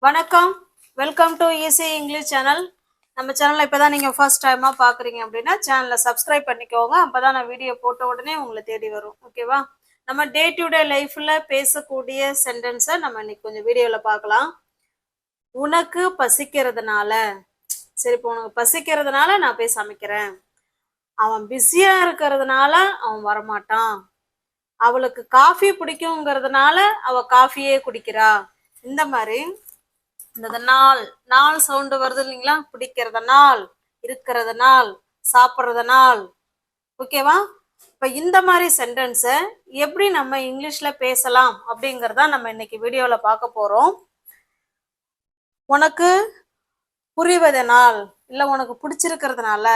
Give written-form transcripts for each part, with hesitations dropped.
வணக்கம், welcome to easy English channel. நம்ம சேனலை இப்போ தான் நீங்கள் ஃபர்ஸ்ட் டைமாக பார்க்குறீங்க அப்படின்னா சேனலை சப்ஸ்கிரைப் பண்ணிக்கோங்க. அப்போ தான் நான் வீடியோ போட்ட உடனே உங்களை தேடி வரும். ஓகேவா? நம்ம டே டு டே லைஃப்பில் பேசக்கூடிய சென்டென்ஸை நம்ம இன்னைக்கு கொஞ்சம் வீடியோவில் பார்க்கலாம். உனக்கு பசிக்கிறதுனால, சரி இப்போ உனக்கு பசிக்கிறதுனால நான் போய் சமைக்கிறேன். அவன் பிஸியாக இருக்கிறதுனால அவன் வரமாட்டான். அவளுக்கு காஃபி பிடிக்குங்கிறதுனால அவள் காஃபியே குடிக்கிறா. இந்த மாதிரி இந்த நாள் சவுண்டு வருது இல்லைங்களா? பிடிக்கிறதுனால், இருக்கிறதுனால், சாப்பிட்றதுனால். ஓகேவா? இப்போ இந்த மாதிரி சென்டென்ஸை எப்படி நம்ம இங்கிலீஷில் பேசலாம் அப்படிங்கிறத நம்ம இன்னைக்கு வீடியோவில் பார்க்க போகிறோம். உனக்கு புரிவதனால், இல்லை உனக்கு பிடிச்சிருக்கிறதுனால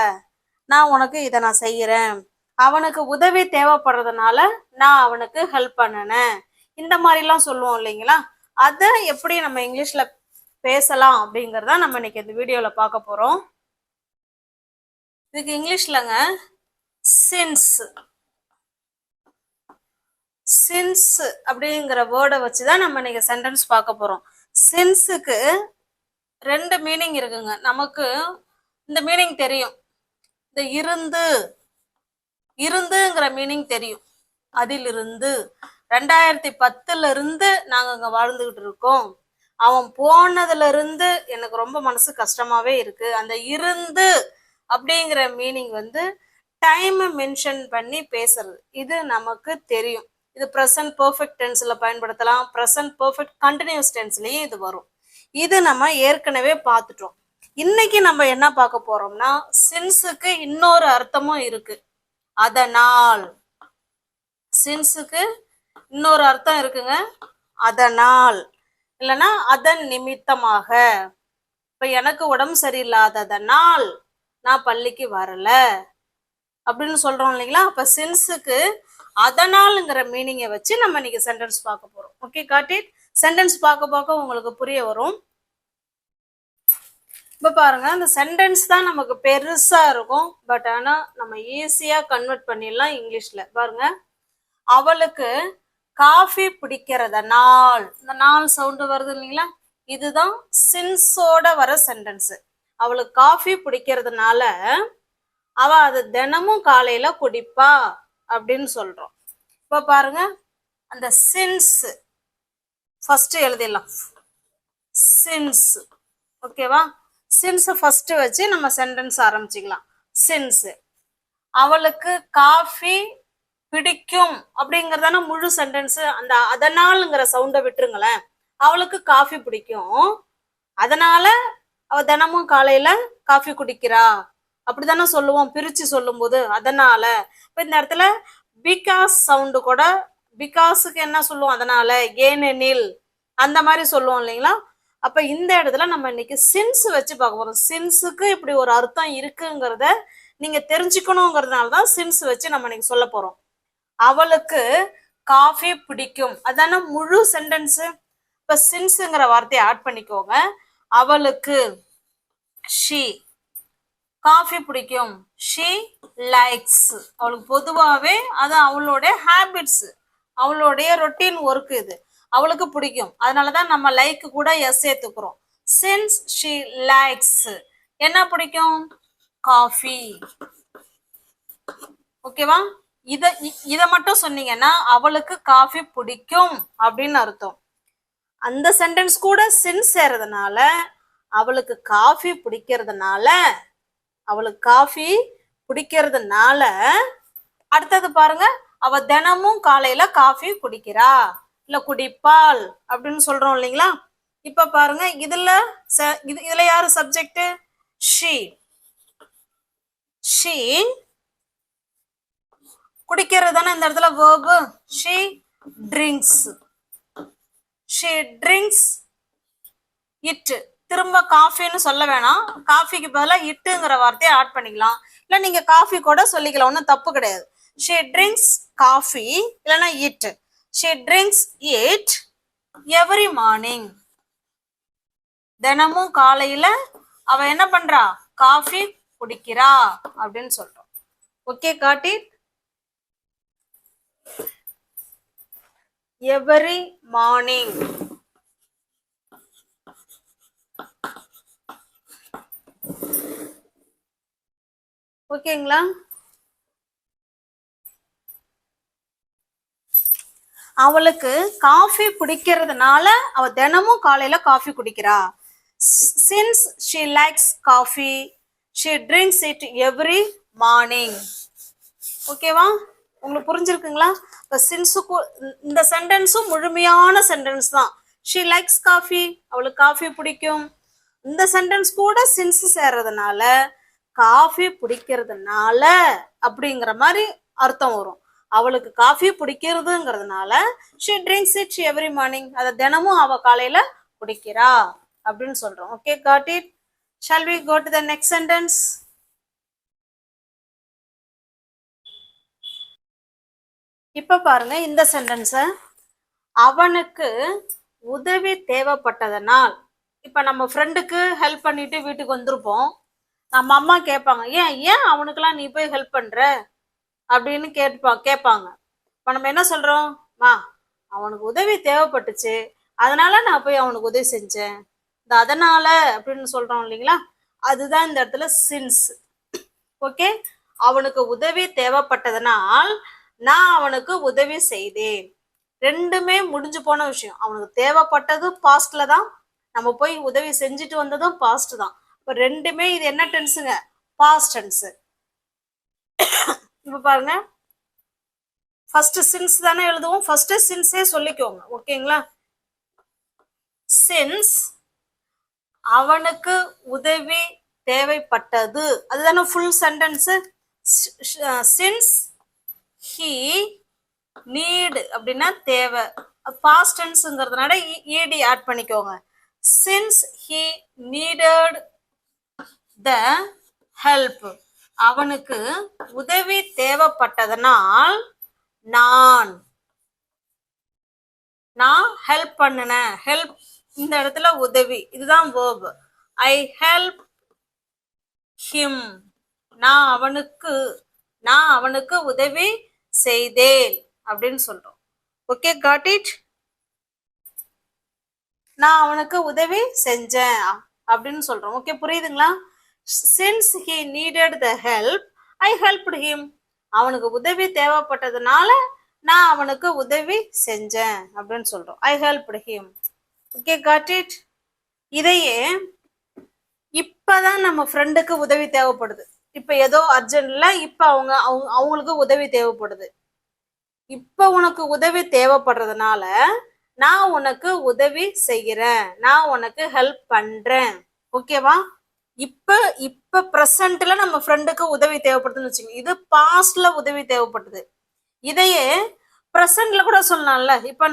நான் உனக்கு இதை நான் செய்கிறேன். அவனுக்கு உதவி தேவைப்படுறதுனால நான் அவனுக்கு ஹெல்ப் பண்ணினேன். இந்த மாதிரிலாம் சொல்லுவோம் இல்லைங்களா? அதை எப்படி நம்ம இங்கிலீஷில் பேசலாம் அப்படிங்கிறத நம்ம இன்னைக்கு இந்த வீடியோவில் பார்க்க போகிறோம். இதுக்கு இங்கிலீஷ்லங்க சின்ஸ் அப்படிங்கிற வேர்டை வச்சு தான் நம்ம இன்னைக்கு சென்டென்ஸ் பார்க்க போகிறோம். சின்ஸுக்கு ரெண்டு மீனிங் இருக்குங்க. நமக்கு இந்த மீனிங் தெரியும். இந்த இருந்துங்கிற மீனிங் தெரியும். அதிலிருந்து 2010 நாங்கள் இங்கே வாழ்ந்துகிட்டு இருக்கோம். அவன் போனதுல இருந்து எனக்கு ரொம்ப மனசு கஷ்டமாவே இருக்கு. அந்த இருந்து அப்படிங்கிற மீனிங் டைம் மென்ஷன் பண்ணி பேசுறது. இது நமக்கு தெரியும். இது ப்ரெசன்ட் பெர்ஃபெக்ட் டென்ஸ்ல பயன்படுத்தலாம். ப்ரெசன்ட் பெர்ஃபெக்ட் கண்டினியூஸ் டென்ஸ்லயும் இது வரும். இது நம்ம ஏற்கனவே பார்த்துட்டோம். இன்னைக்கு நம்ம என்ன பார்க்க போறோம்னா, சின்ஸுக்கு இன்னொரு அர்த்தமும் இருக்கு. அதனால், சின்ஸுக்கு இன்னொரு அர்த்தம் இருக்குங்க. அதனால் இல்லைன்னா அதன் நிமித்தமாக. இப்ப எனக்கு உடம்பு சரியில்லாததனால் நான் பள்ளிக்கு வரல அப்படின்னு சொல்றோம் இல்லைங்களா? அப்ப சின்ஸுக்கு அதனால்ங்கிற மீனிங்கை வச்சு நம்ம இன்னைக்கு சென்டென்ஸ் பார்க்க போறோம். Okay, got it. சென்டென்ஸ் பார்க்க உங்களுக்கு புரிய வரும். இப்ப பாருங்க, இந்த சென்டென்ஸ் தான் நமக்கு பெருசா இருக்கும். பட் ஆனா நம்ம ஈஸியா கன்வெர்ட் பண்ணிடலாம் இங்கிலீஷ்ல. பாருங்க, அவளுக்கு காஃபி பிடிக்கிறதுனால், இந்த நாள் சவுண்டு வருது இல்லைங்களா? இதுதான் சின்ஸோட வர சென்டென்ஸ். அவளுக்கு காஃபி பிடிக்கிறதுனால அவ அது தினமும் காலையில குடிப்பா அப்படின்னு சொல்றோம். இப்ப பாருங்க, அந்த சின்ஸ் ஃபர்ஸ்ட் எழுதிடலாம். சின்ஸ், ஓகேவா? சின்ஸ் ஃபர்ஸ்ட் வச்சு நம்ம சென்டென்ஸ் ஆரம்பிச்சுக்கலாம். சின்ஸ் அவளுக்கு காஃபி பிடிக்கும் அப்படிங்கறதான முழு சென்டென்ஸ். அந்த அதனால்ங்கிற சவுண்டை விட்டுருங்களேன். அவளுக்கு காஃபி பிடிக்கும், அதனால அவ தினமும் காலையில காஃபி குடிக்கிறா அப்படித்தானே சொல்லுவோம் பிரிச்சு சொல்லும் போது. அதனால இப்ப இந்த இடத்துல பிகாஸ் சவுண்டு கூட, பிகாஸுக்கு என்ன சொல்லுவோம்? அதனால, ஏனெனில், அந்த மாதிரி சொல்லுவோம் இல்லைங்களா? அப்ப இந்த இடத்துல நம்ம இன்னைக்கு சின்ஸ் வச்சு பார்க்க போறோம். சின்ஸுக்கு இப்படி ஒரு அர்த்தம் இருக்குங்கிறத நீங்க தெரிஞ்சுக்கணுங்கிறதுனாலதான் சின்ஸ் வச்சு நம்ம இன்னைக்கு சொல்ல போறோம். அவளுக்கு காஃபி பிடிக்கும், அதான முழு சென்டென்ஸ். இப்ப சின்ஸ்ங்கிற வார்த்தையை ஆட் பண்ணிக்கோங்க. அவளுக்கு ஷீ காஃபி பிடிக்கும், ஷீ லைக்ஸ். அவளுக்கு பொதுவாகவே அது அவளுடைய ஹேபிட்ஸ், அவளுடைய ரொட்டீன் ஒர்க். இது அவளுக்கு பிடிக்கும், அதனாலதான் நம்ம லைக் கூட எஸ் சேர்த்துக்கிறோம். சின்ஸ் ஷீ லைக்ஸ், என்ன பிடிக்கும்? காஃபி. ஓகேவா? இத மட்டும் சொன்னீங்கன்னா அவளுக்கு காஃபி பிடிக்கும் அப்படின்னு அர்த்தம். அந்த சென்டென்ஸ் கூட சின்ஸ் சேரதுனால அவளுக்கு காஃபி பிடிக்கிறதுனால, அவளுக்கு காஃபி பிடிக்கிறதுனால, அடுத்தது பாருங்க, அவ தினமும் காலையில காஃபி குடிக்கிறா இல்ல குடிப்பாள் அப்படின்னு சொல்றோம் இல்லைங்களா? இப்ப பாருங்க, இதுல யாரு சப்ஜெக்ட்? ஷீ. ஷீ குடிக்கிறது தானே இந்த இடத்துல verb. she drinks it. திரும்ப காஃபின்னு சொல்ல வேணாம். காஃபிக்கு பதிலாக இட்டுங்கிற வார்த்தையை ஆட் பண்ணிக்கலாம். இல்ல நீங்க காஃபி கூட சொல்லிக்கலாம், ஒன்றும் தப்பு கிடையாது. she drinks coffee இல்லைன்னா it. she drinks it every morning. தினமும் காலையில அவ என்ன பண்றா? காஃபி குடிக்கிறா அப்படின்னு சொல்றோம். Okay, got it. every morning. ஓகேங்களா? அவளுக்கு காஃபி பிடிக்கிறதுனால அவ தினமும் காலையில காஃபி குடிக்கிறா. Since she likes coffee she drinks it every morning. ஓகேவா? உங்களுக்கு புரிஞ்சிருக்குங்களா? இப்போ சின்ஸுக்கு இந்த சென்டென்ஸும் முழுமையான சென்டென்ஸ் தான். ஷி லைக்ஸ் காஃபி, அவளுக்கு காஃபி பிடிக்கும். இந்த சென்டென்ஸ் கூட சின்ஸ் சேர்றதுனால காஃபி பிடிக்கிறதுனால அப்படிங்கிற மாதிரி அர்த்தம் வரும். அவளுக்கு காஃபி பிடிக்கிறதுங்கிறதுனால she drinks it every morning, அதை தினமும் அவ காலையில குடிக்கிறா அப்படின்னு சொல்றோம். Okay, got it? Shall we go to the next sentence? இப்ப பாருங்க இந்த சென்டென்ஸ. அவனுக்கு உதவி தேவைப்பட்டதனால், இப்ப நம்ம ஃப்ரெண்டுக்கு ஹெல்ப் பண்ணிட்டு வீட்டுக்கு வந்திருப்போம். நம்ம அம்மா கேட்பாங்க, ஏன் ஏன் அவனுக்கெல்லாம் நீ போய் ஹெல்ப் பண்ற அப்படின்னு கேட்பாங்க. இப்ப நம்ம என்ன சொல்றோம்? மா, அவனுக்கு உதவி தேவைப்பட்டுச்சு, அதனால நான் போய் அவனுக்கு உதவி செஞ்சேன். இந்த அதனால அப்படின்னு சொல்றோம் இல்லைங்களா? அதுதான் இந்த இடத்துல சின்ஸ். ஓகே, அவனுக்கு உதவி தேவைப்பட்டதனால் நான் அவனுக்கு உதவி செய்தேன். ரெண்டுமே முடிஞ்சு போன விஷயம். அவனுக்கு தேவைப்பட்டது பாஸ்ட்ல தான், நம்ம போய் உதவி செஞ்சுட்டு வந்ததும் பாஸ்ட் தான். இப்போ ரெண்டுமே இது என்ன டென்ஸுங்க? Past tense. இப்ப பாருங்க, ஃபர்ஸ்ட் சின்ஸ் தானே எழுதுவோம். ஃபர்ஸ்ட் சின்ஸே சொல்லிக்கோங்க. ஓகேங்களா? சின்ஸ் அவனுக்கு உதவி தேவைப்பட்டது, அதுதானே full sentence. Since he need அப்படின்னா தேவை, பாஸ்ட் டென்ஸ்ங்கிறதுனால ed ஆட் பண்ணிக்கோங்க. Since he needed the help, அவனுக்கு உதவி தேவைப்பட்டதனால் நான் ஹெல்ப் பண்ணினேன். ஹெல்ப் இந்த இடத்துல உதவி, இதுதான் verb. ஐ ஹெல்ப் ஹிம், நான் அவனுக்கு உதவி செய்தேன் அப்படின்னு சொல்றோம். Okay, got it? நான் அவனுக்கு உதவி செஞ்சேன் அப்படின்னு சொல்றோம். ஓகே, புரியுதுங்களா? Since he needed the help I helped him, அவனுக்கு உதவி தேவைப்பட்டதுனால நான் அவனுக்கு உதவி செஞ்சேன் அப்படின்னு சொல்றோம். I helped him. Okay, got it? இதையே இப்பதான் நம்ம ஃப்ரெண்டுக்கு உதவி தேவைப்படுது. இப்ப ஏதோ அர்ஜென்ட்ல இப்ப அவங்களுக்கு உதவி தேவைப்படுது. இப்ப உனக்கு உதவி தேவைப்படுறதுனால நான் உனக்கு உதவி செய்கிறேன், நான் உனக்கு ஹெல்ப் பண்றேன். ஓகேவா? இப்ப பிரசன்ட்ல நம்ம ஃப்ரெண்டுக்கு உதவி தேவைப்படுதுன்னு வச்சுக்கோங்க. இது பாஸ்ட்ல உதவி தேவைப்படுது. இதையே பிரசன்ட்ல கூட சொல்லலாம்ல. இப்ப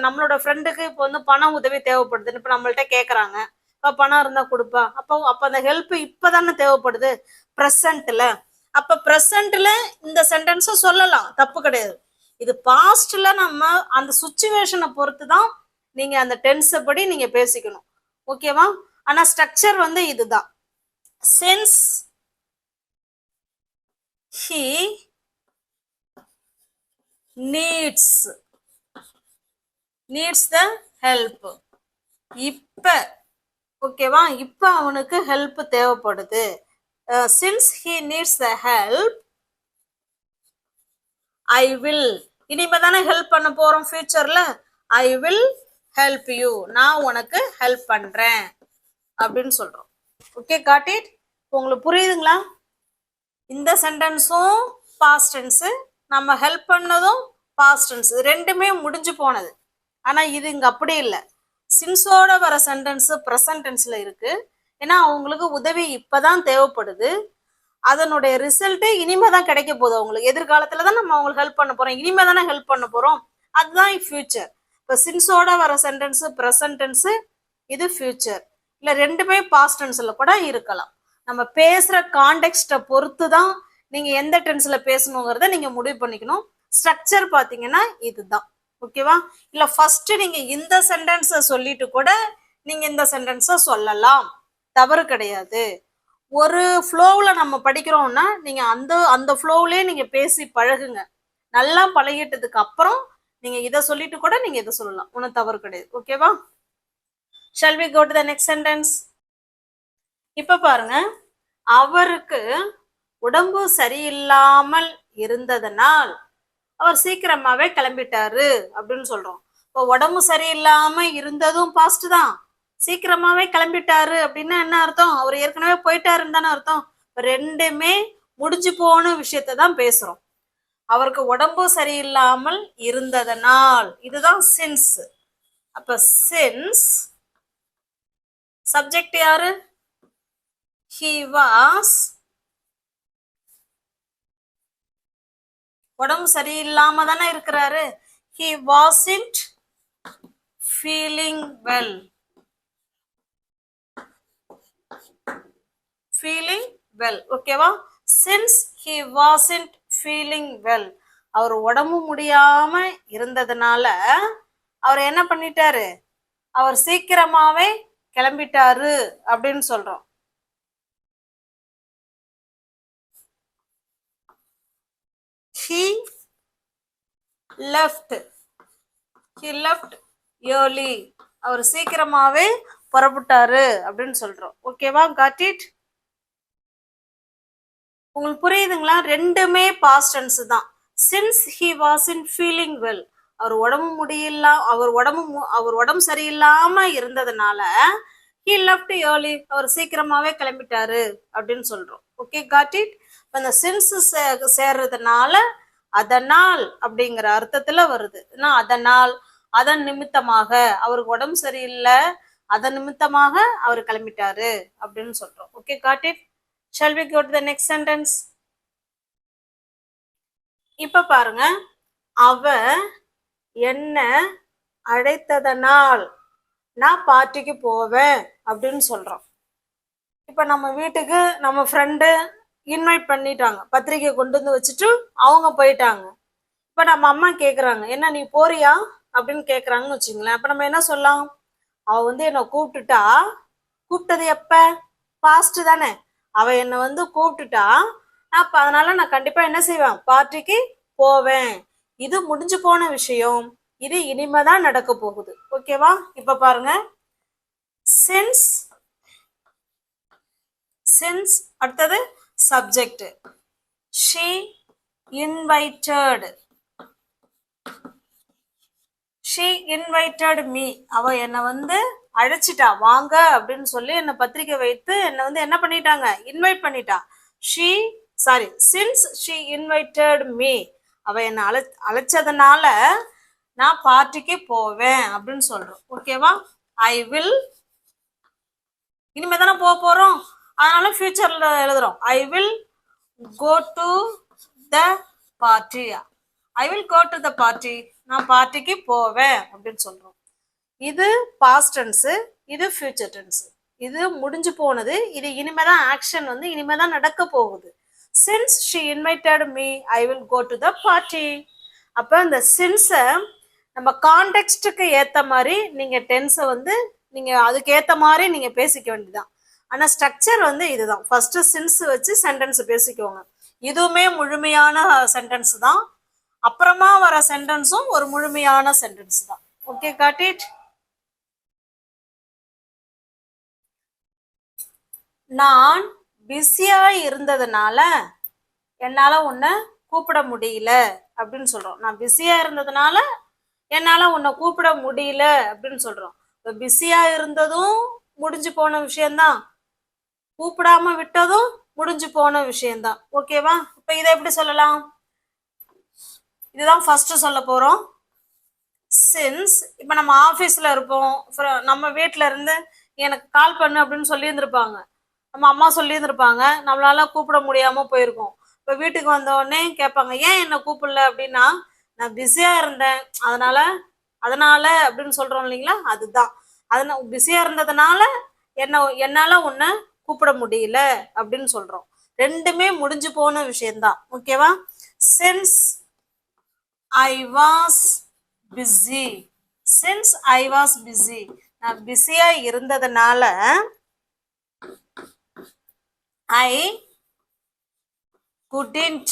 நம்மளோட ஃப்ரெண்டுக்கு இப்போ வந்து பணம் உதவி தேவைப்படுதுன்னு இப்ப நம்மள்ட்ட கேக்குறாங்க. இப்ப பணம் இருந்தா கொடுப்பா. அப்ப அந்த ஹெல்ப் இப்பதானே தேவைப்படுது பிரசன்ட்ல. அப்ப பிரசன்ட்ல இந்த சென்டென்ஸ சொல்லலாம், தப்பு கிடையாது. இது பாஸ்ட்ல நம்ம அந்த சுச்சுவேஷனை பொறுத்து தான் நீங்க அந்த டென்ஸ் படி நீங்க பேசிக்கணும். ஓகேவா? ஆனா ஸ்ட்ரக்சர் வந்து இதுதான். Since he needs the help. இப்ப ஓகேவா? இப்ப அவனுக்கு ஹெல்ப் தேவைப்படுது. Since he needs the help I will, இனிமே தானே ஹெல்ப் பண்ண போறோம் ஃபியூச்சர்ல. ஐ வில் ஹெல்ப் யூ, நான் உனக்கு ஹெல்ப் பண்றேன் அப்படின்னு சொல்றோம். Okay, got it? உங்களுக்கு புரியுதுங்களா? இந்த சென்டென்ஸும் பாஸ்ட் டென்ஸ், நம்ம ஹெல்ப் பண்ணதும் பாஸ்ட் டென்ஸ், ரெண்டுமே முடிஞ்சு போனது. ஆனா இது இங்க அப்படி இல்லை. சின்ஸோட வர சென்டென்ஸ் ப்ரெசன்ட் டென்ஸ்ல இருக்கு. ஏன்னா அவங்களுக்கு உதவி இப்பதான் தேவைப்படுது. அதனுடைய ரிசல்ட் இனிமே தான் கிடைக்க போகுது அவங்களுக்கு. எதிர்காலத்துல தான் நம்ம அவங்களுக்கு ஹெல்ப் பண்ண போறோம், இனிமே தானே ஹெல்ப் பண்ண போறோம். அதுதான் ஃபியூச்சர். இப்ப சின்ஸோட வர சென்டென்ஸ் ப்ரெசன்ட் டென்ஸ், இது ஃபியூச்சர். இல்ல ரெண்டுமே பாஸ்ட் டென்ஸ்ல கூட இருக்கலாம். நம்ம பேசுற கான்டெக்ஸ்ட பொறுத்து தான் நீங்க எந்த டென்ஸ்ல பேசணுங்கிறத நீங்க முடிவு பண்ணிக்கணும். ஸ்ட்ரக்சர் பாத்தீங்கன்னா இதுதான். ஓகேவா? இல்ல ஃபர்ஸ்ட் நீங்க இந்த சென்டென்ஸ சொல்லிட்டு கூட நீங்க இந்த சென்டென்ஸ சொல்லலாம், தவறு கிடையாது. ஒரு ஃப்ளோவில் நம்ம படிக்கிறோம்னா நீங்க அந்த ஃப்ளோவிலே நீங்க பேசி பழகுங்க. நல்லா பழகிட்டதுக்கு அப்புறம் நீங்க இதை சொல்லிட்டு கூட நீங்க இதை சொல்லலாம், ஒன்றும் தவறு கிடையாது. ஓகேவா? Shall we go to the next sentence? இப்ப பாருங்க, அவருக்கு உடம்பு சரியில்லாமல் இருந்ததனால் அவர் சீக்கிரமாவே கிளம்பிட்டாரு அப்படின்னு சொல்றோம். இப்போ உடம்பு சரியில்லாம இருந்ததும் பாஸ்ட் தான், சீக்கிரமாவே கிளம்பிட்டாரு அப்படின்னா என்ன அர்த்தம்? அவர் ஏற்கனவே போயிட்டாருன்னு தானே அர்த்தம். ரெண்டுமே முடிஞ்சு போன விஷயத்தை தான் பேசுறோம். அவருக்கு உடம்பு சரியில்லாமல் இருந்ததனால், இதுதான் சின்ஸ். அப்ப சின்ஸ் சப்ஜெக்ட் யாரு? he was, உடம்பு சரியில்லாம தானே இருக்கிறாரு. he wasn't feeling well. feeling well, ஓகேவா? since he wasn't feeling well, அவர் உடம்பு முடியாம இருந்ததுனால அவர் என்ன பண்ணிட்டாரு? அவர் சீக்கிரமாவே கிளம்பிட்டாரு அப்படின்னு சொல்றோம். he left early, அவர் சீக்கிரமாவே புறப்பட்டாரு அப்படின்னு சொல்றோம். ஓகேவா? Got it? உங்களுக்கு புரியுதுங்களா? ரெண்டுமே பாஸ்ட் டென்ஸ் தான். since he wasn't feeling well, அவர் உடம்பு சரியில்லாம இருந்ததுனால he left early, அவர் சீக்கிரமாவே கிளம்பிட்டாரு அப்படின்னு சொல்றோம். Okay, got it? அந்த சின்ஸ் சேர்றதுனால அதனால் அப்படிங்கிற அர்த்தத்துல வருது. அதனால், அதன் நிமித்தமாக, அவருக்கு உடம்பு சரியில்லை, அதன் நிமித்தமாக அவர் கிளம்பிட்டாரு அப்படின்னு சொல்றோம். Okay, got it? shall we go to the next sentence? இப்ப பாருங்க, அவ என்ன அழைத்ததனால் நான் பார்ட்டிக்கு போவேன் அப்படின்னு சொல்றோம். இப்ப நம்ம வீட்டுக்கு நம்ம ஃப்ரெண்டு இன்வைட் பண்ணிட்டாங்க, பத்திரிக்கை கொண்டு வந்து வச்சுட்டு அவங்க போயிட்டாங்க. இப்ப நம்ம அம்மா கேக்குறாங்க, என்ன நீ போறியா அப்படின்னு கேக்குறாங்கன்னு வச்சுங்களேன். அப்ப நம்ம என்ன சொல்லலாம்? அவ என்னை கூப்பிட்டுட்டா. கூப்பிட்டது எப்ப? பாஸ்ட் தானே. அவ என்னை கூப்பிட்டுட்டா, அதனால நான் கண்டிப்பா என்ன செய்வேன்? பார்ட்டிக்கு போவேன். இது முடிஞ்சு போன விஷயம், இது இனிமேதான் நடக்க போகுது. ஓகேவா? இப்ப பாருங்க, since அடுத்தது சப்ஜெக்ட். she invited me, அவ என்னை அழைச்சிட்டா, வாங்க அப்படின்னு சொல்லி என்னை பத்திரிக்கை வைத்து என்னை என்ன பண்ணிட்டாங்க? இன்வைட் பண்ணிட்டா. since she invited me, அவ என்னை அழைச்சதுனால நான் பார்ட்டிக்கு போவேன் அப்படின்னு சொல்றோம். ஓகேவா? ஐ வில், இனிமே தானே போறோம், அதனால ஃபியூச்சர்ல எழுதுறோம். I will go to the party. I will go to the party, நான் பார்ட்டிக்கு போவேன் அப்படின்னு சொல்றோம். இது பாஸ்ட் டென்ஸ், இது ஃபியூச்சர் டென்ஸ். இது முடிஞ்சு போனது, இது இனிமேதான் ஆக்ஷன் இனிமேதான் நடக்க போகுது. since she invited me, I will go to the party. அப்ப இந்த சின்ஸை நம்ம கான்டெக்ஸ்டுக்கு ஏத்த மாதிரி நீங்க டென்ஸை நீங்க அதுக்கு ஏத்த மாதிரி நீங்க பேசிக்க வேண்டியதுதான். ஆனா ஸ்ட்ரக்சர் இதுதான். ஃபர்ஸ்ட் சின்ஸ் வச்சு சென்டென்ஸ் பேசிக்கோங்க. இதுவுமே முழுமையான சென்டென்ஸ் தான், அப்புறமா வர சென்டென்ஸும் ஒரு முழுமையான சென்டென்ஸ் தான். Okay, got it? நான் பிஸியா இருந்ததுனால என்னால உன்னை கூப்பிட முடியல அப்படின்னு சொல்றோம். நான் பிஸியா இருந்ததுனால என்னால உன்னை கூப்பிட முடியல அப்படின்னு சொல்றோம். இப்ப பிஸியா இருந்ததும் முடிஞ்சு போன விஷயம்தான், கூப்பிடாம விட்டதும் முடிஞ்சு போன விஷயம்தான். ஓகேவா? இப்ப இதை எப்படி சொல்லலாம்? இதுதான் ஃபர்ஸ்ட் சொல்ல போறோம். சின்ஸ், இப்ப நம்ம ஆபீஸ்ல இருப்போம், நம்ம வீட்டுல இருந்து எனக்கு கால் பண்ணு அப்படின்னு சொல்லி இருந்திருப்பாங்க, நம்ம அம்மா சொல்லி இருந்திருப்பாங்க, நம்மளால கூப்பிட முடியாம போயிருக்கோம். இப்ப வீட்டுக்கு வந்த உடனே கேட்பாங்க, ஏன் என்ன கூப்பிடல அப்படின்னா, நான் பிஸியா இருந்தேன் அதனால அப்படின்னு சொல்றோம் இல்லைங்களா? அதுதான், அதனால பிஸியா இருந்ததுனால என்னால உன்னை கூப்பிட முடியல அப்படின்னு சொல்றோம். ரெண்டுமே முடிஞ்சு போன விஷயம்தான். ஓகேவா? since I was busy, நான் பிஸியா இருந்ததுனால I couldn't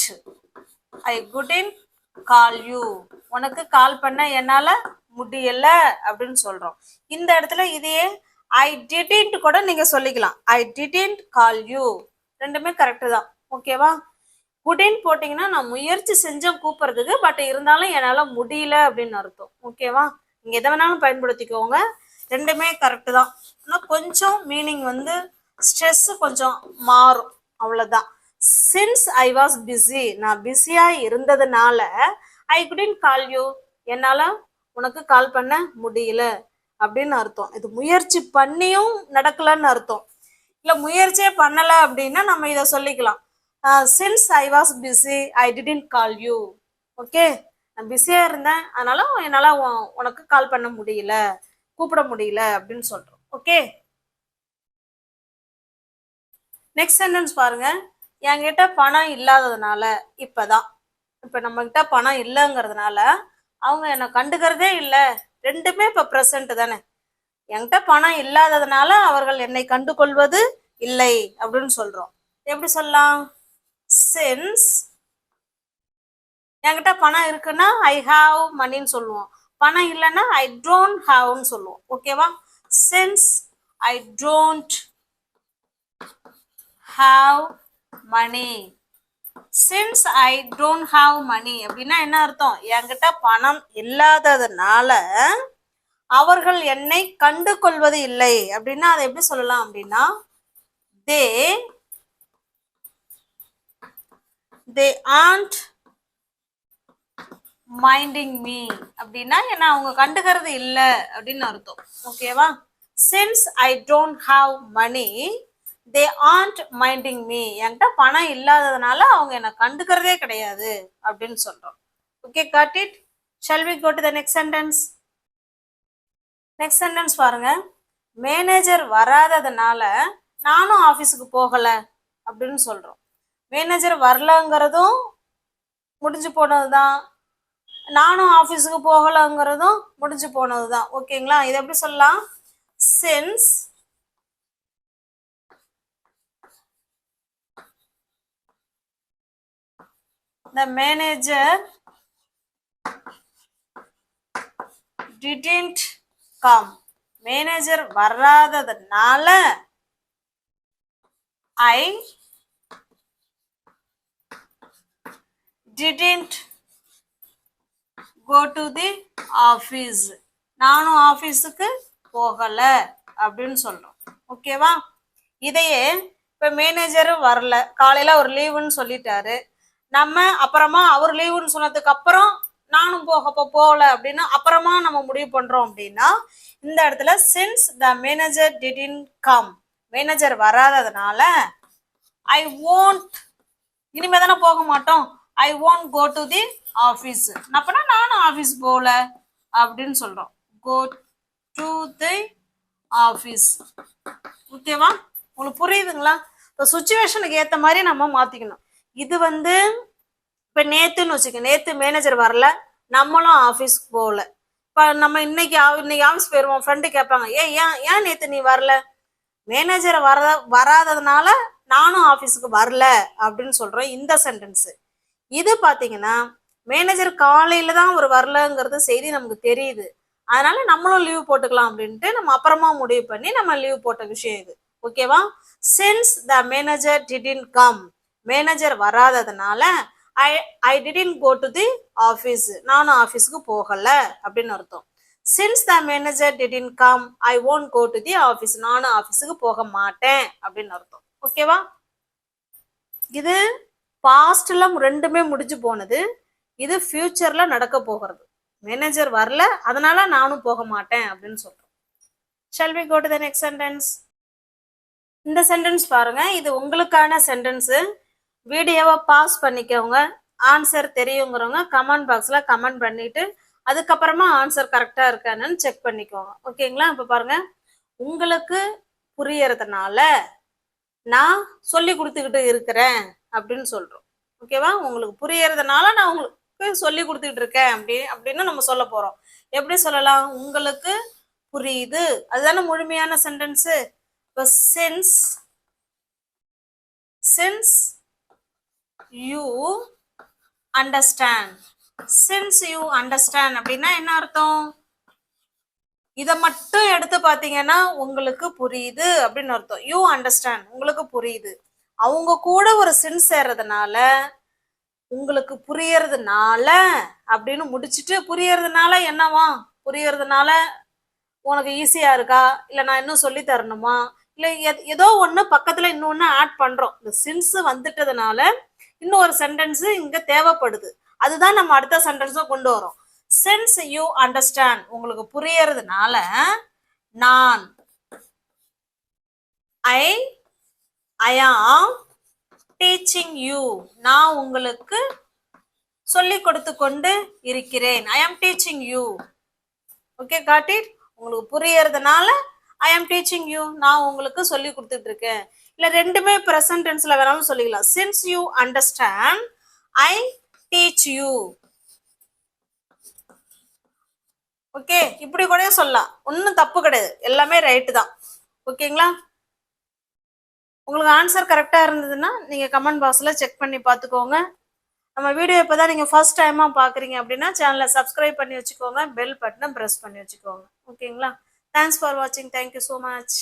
call you, உனக்கு கால் பண்ண என்னால முடியல அப்படின்னு சொல்றோம். இந்த இடத்துல இதையே I didn't கூட நீங்க சொல்லிக்கலாம். I didn't call you, ரெண்டுமே கரெக்ட் தான். ஓகேவா? குடின்னு போட்டிங்கன்னா நான் முயற்சி செஞ்சேன் கூப்பிட்றதுக்கு, பட் இருந்தாலும் என்னால் முடியல அப்படின்னு அர்த்தம். ஓகேவா? நீங்கள் எதை வேணாலும் பயன்படுத்திக்கோங்க, ரெண்டுமே கரெக்டு தான். ஆனால் கொஞ்சம் மீனிங் வந்து ஸ்ட்ரெஸ்ஸு கொஞ்சம் மாறும், அவ்வளோதான். சின்ஸ் ஐ வாஸ் பிஸி, நான் பிஸியாக இருந்ததுனால ஐ குடின்ட் கால் யூ, என்னால் உனக்கு கால் பண்ண முடியல அப்படின்னு அர்த்தம். இது முயற்சி பண்ணியும் நடக்கலன்னு அர்த்தம். இல்லை முயற்சியே பண்ணலை அப்படின்னா நம்ம இதை சொல்லிக்கலாம், since I was busy I didn't call you. Okay, நான் பிஸியாக இருந்தேன் அதனால என்னால் உனக்கு கால் பண்ண முடியல, கூப்பிட முடியல அப்படின்னு சொல்கிறோம். ஓகே, நெக்ஸ்ட் சென்டென்ஸ் பாருங்க. என்கிட்ட பணம் இல்லாததுனால இப்போ நம்மகிட்ட பணம் இல்லைங்கிறதுனால அவங்க என்னை கண்டுக்கிறதே இல்லை. ரெண்டுமே இப்போ ப்ரெசண்ட் தானே. என்கிட்ட பணம் இல்லாததுனால அவர்கள் என்னை கண்டு கொள்வது இல்லை அப்படின்னு சொல்றோம். எப்படி சொல்லலாம்? சின்ஸ் என்கிட்ட பணம் இருக்குன்னா ஐ ஹாவ் மணின்னு சொல்லுவோம், பணம் இல்லைன்னா ஐ டோன்ட் ஹாவ்னு சொல்லுவோம். ஓகேவா? Since I don't have money, since I don't have money அப்படின்னா என்ன அர்த்தம்? என்கிட்ட பணம் இல்லாததுனால அவர்கள் என்னை கண்டு கொள்வது இல்லை அப்படின்னா அதை எப்படி சொல்லலாம் அப்படின்னா they aren't minding me அப்படின்னா என்ன, அவங்க கண்டுக்கிறது இல்லை அப்படின்னு அர்த்தம். ஓகேவா? Since I don't have money they aren't minding me, என்கிட்ட பணம் இல்லாததுனால அவங்க என்னை கண்டுக்கிறதே கிடையாது அப்படின்னு சொல்றோம். Okay, got it? Shall we go to the next sentence? Next sentence பாருங்க. மேனேஜர் வராததுனால நானும் ஆஃபீஸுக்கு போகலை அப்படின்னு சொல்கிறோம். மேனேஜர் வரலங்கிறதும் முடிஞ்சு போனது தான், நானும் ஆஃபீஸுக்கு போகலைங்கிறதும் முடிஞ்சு போனது தான். ஓகேங்களா? இதை எப்படி சொல்லலாம்? Since the manager didn't come, manager வராததுனால I didn't go to the office, நானும் ஆஃபீஸுக்கு போகலை அப்படின்னு சொல்கிறோம். ஓகேவா? இதையே இப்போ மேனேஜரும் வரல, காலையில் ஒரு லீவுன்னு சொல்லிட்டாரு, நம்ம அப்புறமா அவர் லீவுன்னு சொன்னதுக்கு அப்புறம் நானும் போகல அப்படின்னா அப்புறமா நம்ம முடிவு பண்றோம் அப்படின்னா இந்த இடத்துல since the manager didn't come, manager வராததுனால ஐ won't, இனிமே தானே போக மாட்டோம், ஐ won't go to the office, அப்பனா நானும் ஆஃபீஸ் போகல அப்படின்னு சொல்றோம். go to the office. ஓகேவா? உங்களுக்கு புரியுதுங்களா? இப்போ சுச்சுவேஷனுக்கு ஏற்ற மாதிரி நம்ம மாற்றிக்கணும். இது வந்து இப்போ நேற்றுன்னு வச்சுக்க, நேற்று மேனேஜர் வரல, நம்மளும் ஆஃபீஸ்க்கு போகல. இப்போ நம்ம இன்னைக்கு ஆஃபீஸ் போயிடுவோம், ஃப்ரெண்டு கேட்பாங்க ஏன் நேற்று நீ வரல, மேனேஜர் வராததுனால நானும் ஆஃபீஸுக்கு வரல அப்படின்னு சொல்கிறோம் இந்த சென்டென்ஸு. இது பார்த்தீங்கன்னா மேனேஜர் காலையில் தான் ஒரு வரலங்கிறது செய்தி நமக்கு தெரியுது, அதனால நம்மளும் லீவ் போட்டுக்கலாம் அப்படின்ட்டு நம்ம அப்புறமா முடிவு பண்ணி நம்ம லீவ் போட்ட விஷயம் இது. ஓகேவா? Since the manager didn't come, manager வராததுனால I didn't go to the office, நானும் ஆஃபீஸுக்கு போகலை அப்படின்னு அர்த்தம். Since the manager didn't come I won't go to the office, நானும் ஆஃபீஸுக்கு போக மாட்டேன் அப்படின்னு அர்த்தம். ஓகேவா? இது பாஸ்ட்ல ரெண்டுமே முடிஞ்சு போனது, இது ஃபியூச்சர்ல நடக்க போகிறது. மேனேஜர் வரல அதனால நானும் போக மாட்டேன் அப்படின்னு சொல்றோம். Shall we go to the next sentence? இந்த சென்டென்ஸ் பாருங்க, இது உங்களுக்கான சென்டென்ஸு. வீடியோவை பாஸ் பண்ணிக்கோங்க, ஆன்சர் தெரியுங்கிறவங்க கமெண்ட் பாக்ஸில் கமெண்ட் பண்ணிட்டு அதுக்கப்புறமா ஆன்சர் கரெக்டாக இருக்கானு செக் பண்ணிக்கோங்க. ஓகேங்களா? இப்போ பாருங்க, உங்களுக்கு புரியறதுனால நான் சொல்லி கொடுத்துக்கிட்டு இருக்கிறேன் அப்படின்னு சொல்கிறோம். ஓகேவா? உங்களுக்கு புரியறதுனால நான் உங்களுக்கு சொல்லி கொடுத்துக்கிட்டு இருக்கேன் அப்படின்னு நம்ம சொல்ல போகிறோம். எப்படி சொல்லலாம்? உங்களுக்கு புரியுது, அதுதானே முழுமையான சென்டென்ஸு. இப்போ since you understand, since you understand அப்படின்னா என்ன அர்த்தம்? இதை மட்டும் எடுத்து பார்த்தீங்கன்னா உங்களுக்கு புரியுது அப்படின்னு அர்த்தம். யூ அண்டர்ஸ்டாண்ட், உங்களுக்கு புரியுது. அவங்க கூட ஒரு சின் சேர்றதுனால உங்களுக்கு புரியறதுனால அப்படின்னு முடிச்சுட்டு புரியறதுனால என்னவா, புரியறதுனால உனக்கு ஈஸியா இருக்கா, இல்ல நான் இன்னும் சொல்லி தரணுமா, இல்ல ஏதோ ஒண்ணு பக்கத்துல இன்னொன்னு ஆட் பண்றோம். இந்த சின்ஸ் வந்துட்டதுனால இன்னும் ஒரு சென்டென்ஸ் இங்க தேவைப்படுது. அதுதான் நம்ம அடுத்த சென்டென்ஸும் கொண்டு வரோம். since you understand, உங்களுக்கு புரியறதுனால நான் I am teaching you, நான் உங்களுக்கு சொல்லிக் கொடுத்து கொண்டு இருக்கிறேன். I am teaching you. Okay, got it? உங்களுக்கு புரியறதுனால I am teaching you, நான் உங்களுக்கு சொல்லி கொடுத்துட்டு இருக்கேன். இல்ல ரெண்டுமே present tenseல வேணாலும் சொல்லிக்கலாம். since you understand I teach you. Okay, இப்படி கூட சொல்லலாம், ஒன்றும் தப்பு கிடையாது, எல்லாமே ரைட்டு தான். ஓகேங்களா? உங்களுக்கு ஆன்சர் கரெக்டாக இருந்ததுன்னா நீங்கள் கமெண்ட் பாக்ஸில் செக் பண்ணி பார்த்துக்கோங்க. நம்ம வீடியோ இப்போ தான் நீங்கள் ஃபர்ஸ்ட் டைமாக பார்க்குறீங்க அப்படின்னா சேனலை சப்ஸ்கிரைப் பண்ணி வச்சுக்கோங்க, பெல் பட்டனை ப்ரெஸ் பண்ணி வச்சுக்கோங்க. ஓகேங்களா? தேங்க்ஸ் ஃபார் வாட்சிங். Thank you so much.